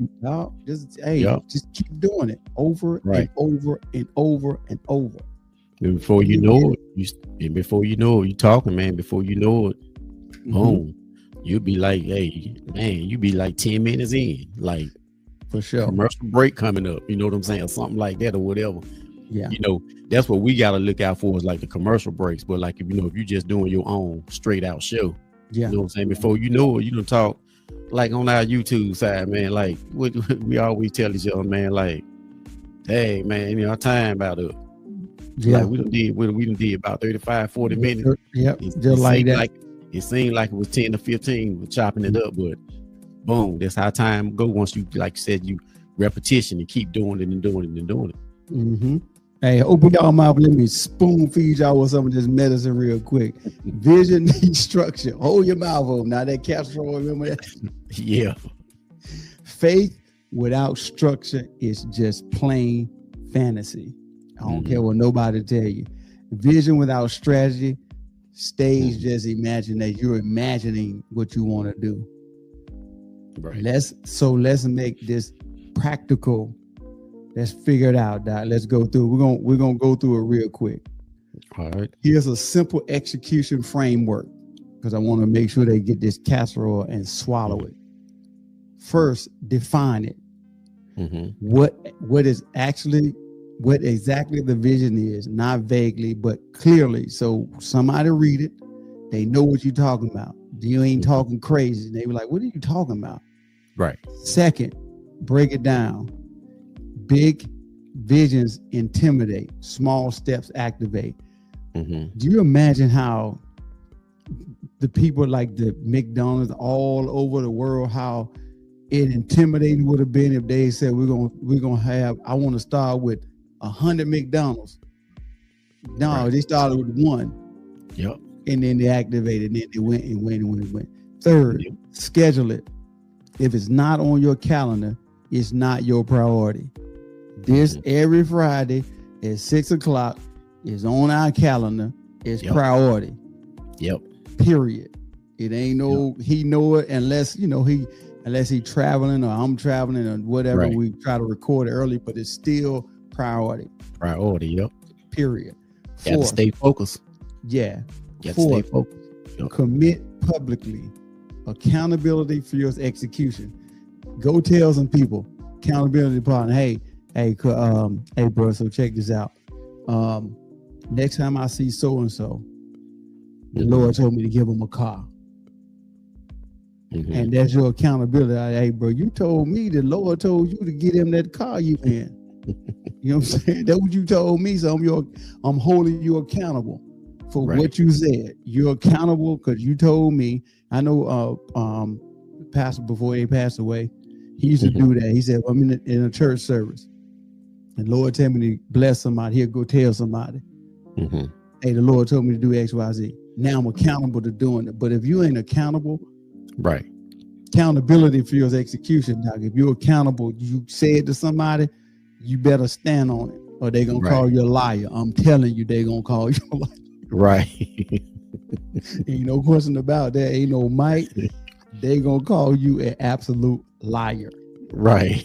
Just keep doing it over and over and over and over. And before you know it, you talking, man. Before you know it, boom, you'll be like, hey, man, you be like 10 minutes in, like for sure. Commercial break coming up. You know what I'm saying? Or something like that or whatever. Yeah. You know, that's what we got to look out for is like the commercial breaks. But like, if you're just doing your own straight out show, you know what I'm saying? Before you know it, you don't talk like on our YouTube side, man. Like we always tell each other, man, like, hey, man, our time about up. Yeah. Like we done did about 35, 40 minutes. Yep. Just like that. It seemed like it was 10 to 15 with chopping it up, but boom, that's how time go once you, like you said, you repetition and keep doing it and doing it and doing it. Hey, open y'all mouth. Let me spoon feed y'all with some of this medicine real quick. Vision needs structure. Hold your mouth open. Now that casserole, remember that? Yeah. Faith without structure is just plain fantasy. I don't care what nobody tell you. Vision without strategy stays just imagination. You're imagining what you want to do. Right. Let's make this practical. Let's figure it out, Doc. Let's go through. We're gonna go through it real quick. All right. Here's a simple execution framework because I want to make sure they get this casserole and swallow it. First, define it. What exactly the vision is, not vaguely, but clearly. So somebody read it, they know what you're talking about. You ain't talking crazy. They be like, what are you talking about? Right. Second, break it down. Big visions intimidate, small steps activate. Do you imagine how the people like the McDonald's all over the world, how it intimidating would have been if they said we're gonna have, I want to start with 100 McDonald's. No, they started with one. Yep. And then they activated, and then they went. Third, schedule it. If it's not on your calendar, it's not your priority. This every Friday at 6:00 is on our calendar. It's priority. Yep. Period. It ain't no he know it unless he traveling or I'm traveling or whatever. Right. We try to record it early, but it's still priority. Priority. Yep. Period. Got to stay focused. Yeah. Got to stay focused. Yep. Commit publicly. Accountability for your execution. Go tell some people. Accountability partner. Hey, bro. So check this out. Next time I see so and so, the Lord told me to give him a car. And that's your accountability. Hey, bro, you told me the Lord told you to get him that car you in. You know what I'm saying? That's what you told me. So I'm holding you accountable for what you said. You're accountable because you told me. I know pastor before he passed away, he used to do that. He said, well, I'm in a church service. And Lord tell me to bless somebody. He'll go tell somebody. Hey, the Lord told me to do X, Y, Z. Now I'm accountable to doing it. But if you ain't accountable, accountability for your execution. Now, if you're accountable, you say it to somebody, you better stand on it, or they're gonna call you a liar. I'm telling you, they're gonna call you a liar. Right. Ain't no question about that. Ain't no mic. They gonna call you an absolute liar. Right.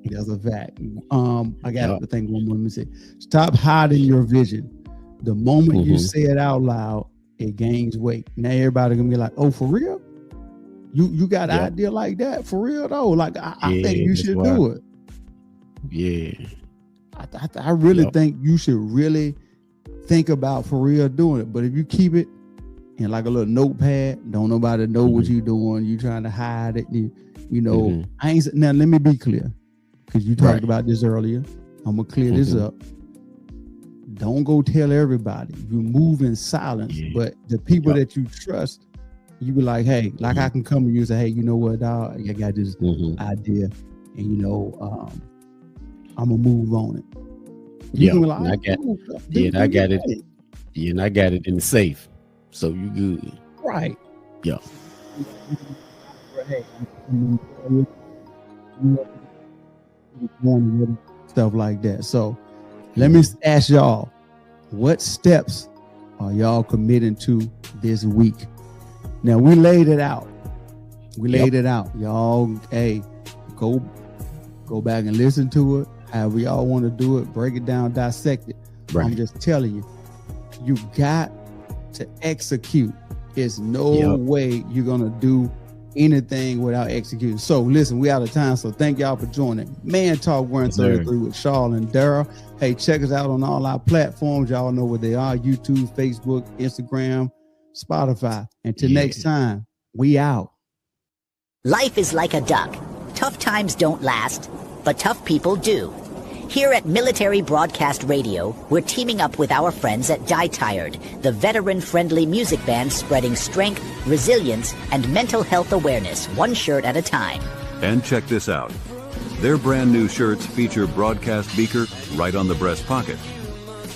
That's a fact. I got to think one more. Let me say, stop hiding your vision. The moment you say it out loud, it gains weight. Now everybody gonna be like, "Oh, for real? You got an idea like that? For real though? Like I think you should do it." Yeah. I really think you should really think about for real doing it. But if you keep it in like a little notepad, don't nobody know what you're doing. You trying to hide it. You know, I ain't. Now let me be clear, because you talked about this earlier. I'm gonna clear this up. Don't go tell everybody. You move in silence, but the people that you trust, you be like, hey, like I can come to you and say, hey, you know what, dog, I got this idea, and I'm gonna move on it. You can be like, I got it. Yeah, and I got it in the safe, so you good. Right. Yeah. Stuff like that. So let me ask y'all, what steps are y'all committing to this week? Now, we laid it out. Y'all, hey, go back and listen to it. However y'all want to do it, break it down, dissect it. Right. I'm just telling you, you got to execute. There's no way you're going to do anything without executing. So listen, we out of time. So thank y'all for joining Man Talk 133 with Charles and Daryl. Hey, check us out on all our platforms. Y'all know where they are: YouTube, Facebook, Instagram, Spotify. Until next time, we out. Life is like a duck. Tough times don't last, but tough people do. Here at Military Broadcast Radio, we're teaming up with our friends at Die Tired, the veteran-friendly music band spreading strength, resilience, and mental health awareness, one shirt at a time. And check this out. Their brand new shirts feature broadcast beaker right on the breast pocket.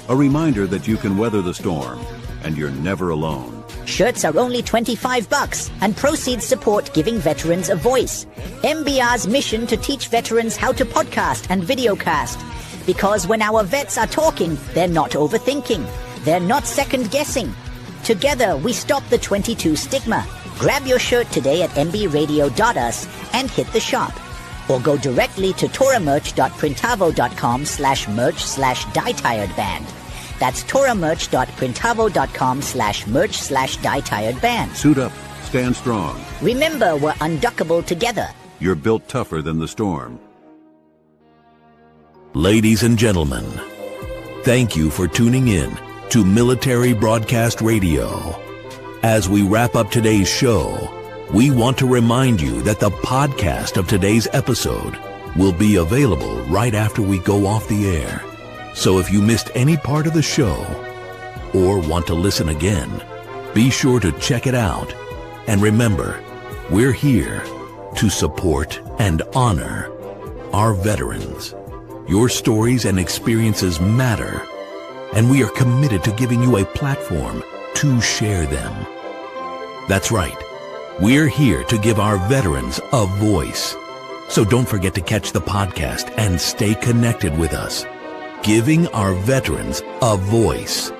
A reminder that you can weather the storm, and you're never alone. Shirts are only $25, and proceeds support giving veterans a voice. MBR's mission to teach veterans how to podcast and videocast. Because when our vets are talking, they're not overthinking. They're not second-guessing. Together, we stop the 22 stigma. Grab your shirt today at mbradio.us and hit the shop. Or go directly to toramerch.printavo.com/merch/dietiredband. That's toramerch.printavo.com/merch/dietiredband. Suit up. Stand strong. Remember, we're unduckable together. You're built tougher than the storm. Ladies and gentlemen, thank you for tuning in to Military Broadcast Radio. As we wrap up today's show, we want to remind you that the podcast of today's episode will be available right after we go off the air. So if you missed any part of the show or want to listen again, be sure to check it out. And remember, we're here to support and honor our veterans. Your stories and experiences matter, and we are committed to giving you a platform to share them. That's right. We're here to give our veterans a voice. So don't forget to catch the podcast and stay connected with us. Giving our veterans a voice.